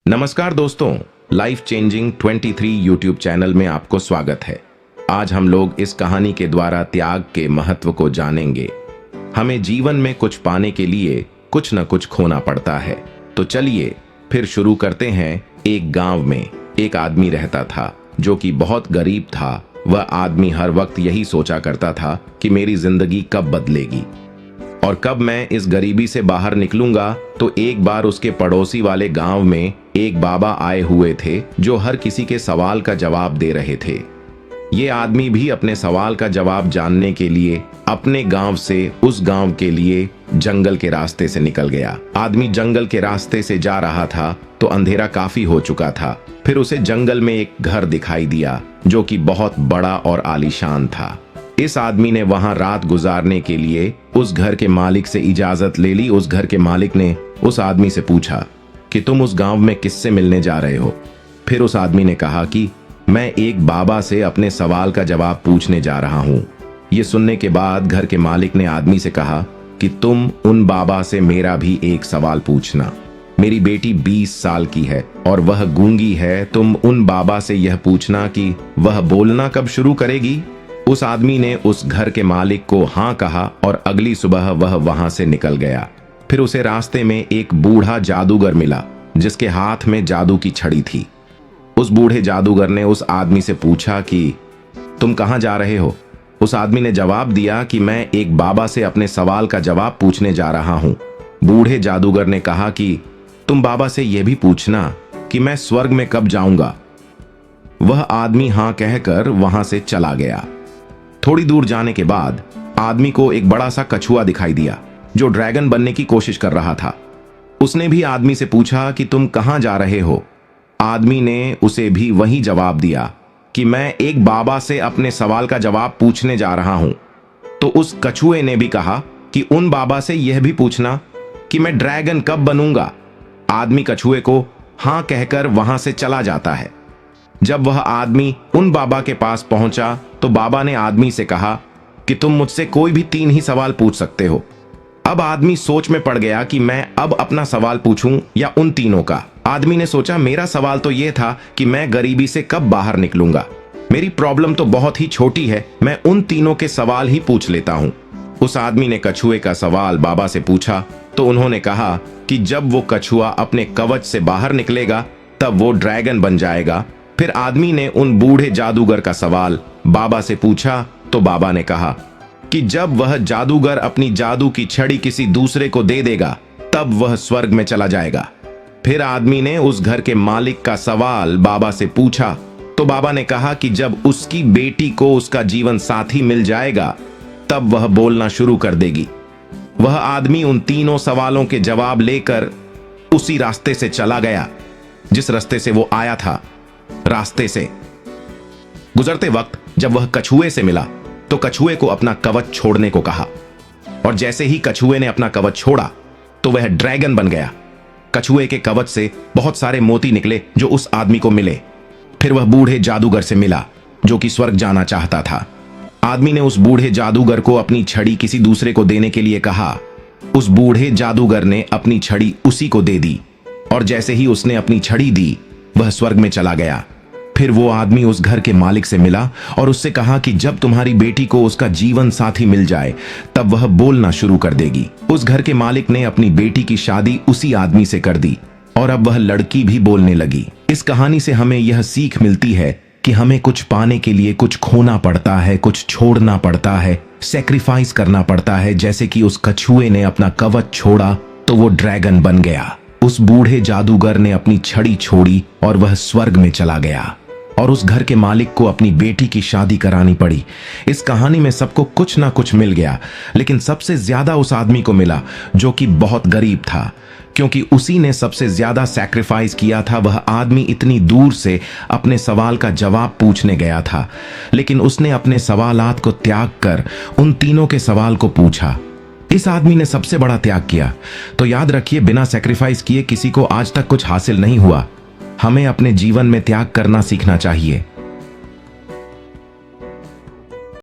नमस्कार दोस्तों, life changing 23 YouTube channel में आपको स्वागत है। आज हम लोग इस कहानी के द्वारा त्याग के महत्व को जानेंगे। हमें जीवन में कुछ पाने के लिए कुछ न कुछ खोना पड़ता है। तो चलिए फिर शुरू करते हैं। एक गांव में एक आदमी रहता था जो कि बहुत गरीब था। वह आदमी हर वक्त यही सोचा करता था कि मेरी जिंदगी कब बदलेगी और कब मैं इस गरीबी से बाहर निकलूंगा। तो एक बार उसके पड़ोसी वाले गांव में एक बाबा आए हुए थे जो हर किसी के सवाल का जवाब दे रहे थे। ये आदमी भी अपने सवाल का जवाब जानने के लिए अपने गांव से उस गांव के लिए जंगल के रास्ते से निकल गया। आदमी जंगल के रास्ते से जा रहा था तो अंधेरा काफी हो चुका था। फिर उसे जंगल में एक घर दिखाई दिया जो कि बहुत बड़ा और आलीशान था। इस आदमी ने वहां रात गुजारने के लिए उस घर के मालिक से इजाजत ले ली। उस घर के मालिक ने उस आदमी से पूछा कि तुम उस गांव में किससे मिलने जा रहे हो। फिर उस आदमी ने कहा कि मैं एक बाबा से अपने सवाल का जवाब पूछने जा रहा हूं। ये सुनने के बाद घर के मालिक ने आदमी से कहा कि तुम उन बाबा से मेरा भी एक सवाल पूछना। मेरी बेटी 20 साल की है और वह गूंगी है। तुम उन बाबा से यह पूछना कि वह बोलना कब शुरू करेगी। उस आदमी ने उस घर के मालिक को हाँ कहा और अगली सुबह वह वहां से निकल गया। फिर उसे रास्ते में एक बूढ़ा जादूगर मिला जिसके हाथ में जादू की छड़ी थी। उस बूढ़े जादूगर ने उस आदमी से पूछा कि तुम कहां जा रहे हो। उस आदमी ने जवाब दिया कि मैं एक बाबा से अपने सवाल का जवाब पूछने जा रहा हूं। बूढ़े जादूगर ने कहा कि तुम बाबा से यह भी पूछना कि मैं स्वर्ग में कब जाऊंगा। वह आदमी हाँ कहकर वहां से चला गया। थोड़ी दूर जाने के बाद आदमी को एक बड़ा सा कछुआ दिखाई दिया जो ड्रैगन बनने की कोशिश कर रहा था। उसने भी आदमी से पूछा कि तुम कहां जा रहे हो। आदमी ने उसे भी वही जवाब दिया कि मैं एक बाबा से अपने सवाल का जवाब पूछने जा रहा हूं। तो उस कछुए ने भी कहा कि उन बाबा से यह भी पूछना कि मैं ड्रैगन कब बनूंगा। आदमी कछुए को हां कहकर वहां से चला जाता है। जब वह आदमी उन बाबा के पास पहुंचा तो बाबा ने आदमी से कहा कि तुम मुझसे कोई भी 3 ही सवाल पूछ सकते हो। अब आदमी सोच में पड़ गया कि मैं अब अपना सवाल पूछूं या उन तीनों का। आदमी ने सोचा मेरा सवाल तो यह था कि मैं गरीबी से कब बाहर निकलूंगा। मेरी प्रॉब्लम तो बहुत ही छोटी है, मैं उन तीनों के सवाल ही पूछ लेता हूं। उस आदमी ने कछुए का सवाल बाबा से पूछा तो उन्होंने कहा कि जब वो कछुआ अपने कवच से बाहर निकलेगा तब वो ड्रैगन बन जाएगा। फिर आदमी ने उन बूढ़े जादूगर का सवाल बाबा से पूछा तो बाबा ने कहा कि जब वह जादूगर अपनी जादू की छड़ी किसी दूसरे को दे देगा तब वह स्वर्ग में चला जाएगा। फिर आदमी ने उस घर के मालिक का सवाल बाबा से पूछा तो बाबा ने कहा कि जब उसकी बेटी को उसका जीवन साथी मिल जाएगा तब वह बोलना शुरू कर देगी। वह आदमी उन तीनों सवालों के जवाब लेकर उसी रास्ते से चला गया जिस रास्ते से वो आया था। रास्ते से गुजरते वक्त जब वह कछुए से मिला तो कछुए को अपना कवच छोड़ने को कहा और जैसे ही कछुए ने अपना कवच छोड़ा तो वह ड्रैगन बन गया। कछुए के कवच से बहुत सारे मोती निकले जो उस आदमी को मिले। फिर वह बूढ़े जादूगर से मिला जो कि स्वर्ग जाना चाहता था। आदमी ने उस बूढ़े जादूगर को अपनी छड़ी किसी दूसरे को देने के लिए कहा। उस बूढ़े जादूगर ने अपनी छड़ी उसी को दे दी और जैसे ही उसने अपनी छड़ी दी वह स्वर्ग में चला गया। फिर वो आदमी उस घर के मालिक से मिला और उससे कहा कि जब तुम्हारी बेटी को उसका जीवन साथी मिल जाए तब वह बोलना शुरू कर देगी। उस घर के मालिक ने अपनी बेटी की शादी उसी आदमी से कर दी और अब वह लड़की भी बोलने लगी। इस कहानी से हमें यह सीख मिलती है कि हमें कुछ पाने के लिए कुछ खोना पड़ता है, कुछ छोड़ना पड़ता है, सैक्रिफाइस करना पड़ता है। जैसे कि उस कछुए ने अपना कवच छोड़ा तो वो ड्रैगन बन गया। उस बूढ़े जादूगर ने अपनी छड़ी छोड़ी और वह स्वर्ग में चला गया और उस घर के मालिक को अपनी बेटी की शादी करानी पड़ी। इस कहानी में सबको कुछ ना कुछ मिल गया, लेकिन सबसे ज्यादा उस आदमी को मिला जो कि बहुत गरीब था, क्योंकि उसी ने सबसे ज्यादा सैक्रिफाइस किया था। वह आदमी इतनी दूर से अपने सवाल का जवाब पूछने गया था, लेकिन उसने अपने सवालात को त्याग कर उन तीनों के सवाल को पूछा। इस आदमी ने सबसे बड़ा त्याग किया। तो याद रखिए, बिना सैक्रिफाइस किए किसी को आज तक कुछ हासिल नहीं हुआ। हमें अपने जीवन में त्याग करना सीखना चाहिए।